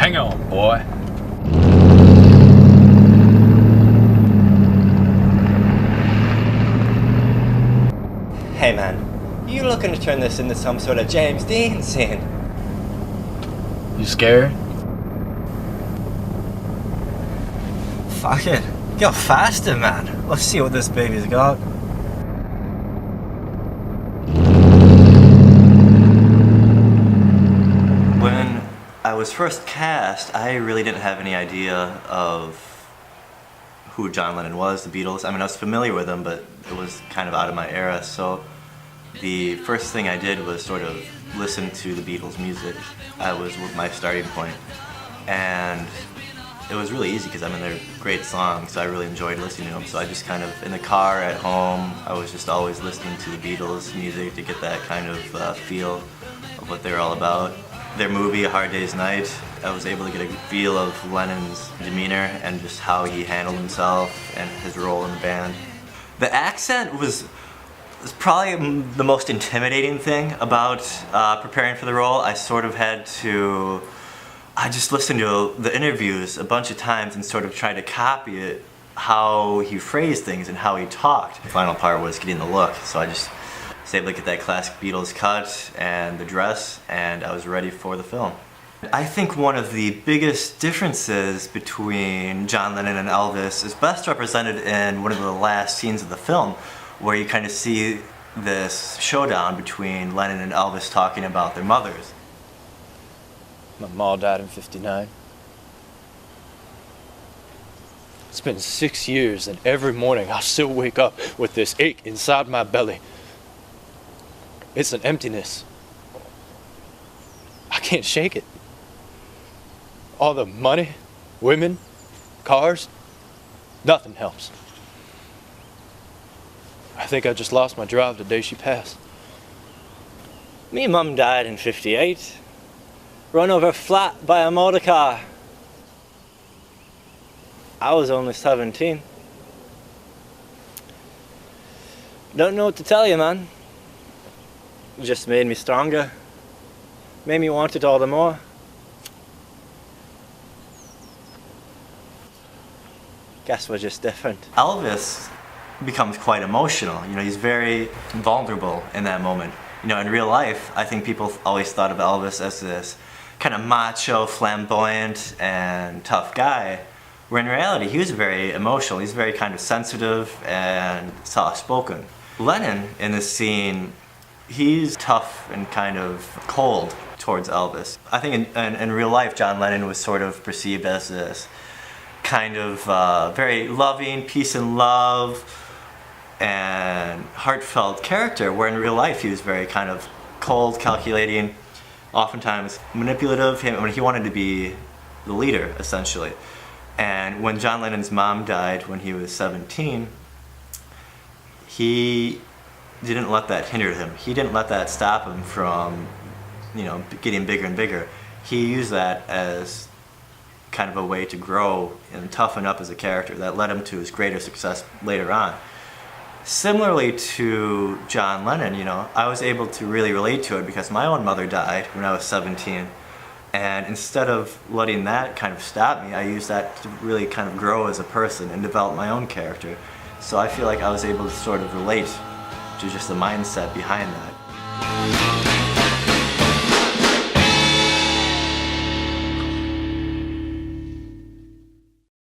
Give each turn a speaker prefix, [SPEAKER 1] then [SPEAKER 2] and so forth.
[SPEAKER 1] Hang on, boy.
[SPEAKER 2] Hey man, you looking to turn this into some sort of James Dean scene?
[SPEAKER 1] You scared?
[SPEAKER 2] Fuck it. Go faster, man. Let's see what this baby's got. When I was first cast, I really didn't have any idea of who John Lennon was, the Beatles. I mean, I was familiar with them, but it was kind of out of my era, so the first thing I did was sort of listen to the Beatles' music. That was my starting point. And it was really easy because I mean they're great songs, so I really enjoyed listening to them. So I just kind of, in the car, at home, I was just always listening to the Beatles' music to get that kind of feel of what they're all about. Their movie, A Hard Day's Night, I was able to get a feel of Lennon's demeanor and just how he handled himself and his role in the band. The accent was probably the most intimidating thing about preparing for the role. I sort of had to, I just listened to the interviews a bunch of times and sort of tried to copy it, how he phrased things and how he talked. The final part was getting the look, so I just was able to get that classic Beatles cut and the dress, and I was ready for the film. I think one of the biggest differences between John Lennon and Elvis is best represented in one of the last scenes of the film, where you kind of see this showdown between Lennon and Elvis talking about their mothers.
[SPEAKER 3] My ma died in '59. It's been 6 years, and every morning I still wake up with this ache inside my belly. It's an emptiness. I can't shake it. All the money, women, cars, nothing helps. I think I just lost my drive the day she passed.
[SPEAKER 2] Me mum died in '58. Run over flat by a motor car. I was only 17. Don't know what to tell you, man. It just made me stronger. Made me want it all the more. Guess we're just different. Elvis becomes quite emotional. You know, he's very vulnerable in that moment. You know, in real life, I think people always thought of Elvis as this kind of macho, flamboyant, and tough guy, where in reality he was very emotional. He's very kind of sensitive and soft-spoken. Lennon, in this scene, he's tough and kind of cold towards Elvis. I think in real life, John Lennon was sort of perceived as this kind of very loving, peace and love, and heartfelt character, where in real life he was very kind of cold, calculating, oftentimes manipulative. When he wanted to be the leader, essentially. And when John Lennon's mom died when he was 17, he didn't let that hinder him. He didn't let that stop him from, you know, getting bigger and bigger. He used that as kind of a way to grow and toughen up as a character that led him to his greater success later on. Similarly to John Lennon, you know, I was able to really relate to it because my own mother died when I was 17. And instead of letting that kind of stop me, I used that to really kind of grow as a person and develop my own character. So I feel like I was able to sort of relate to just the mindset behind that.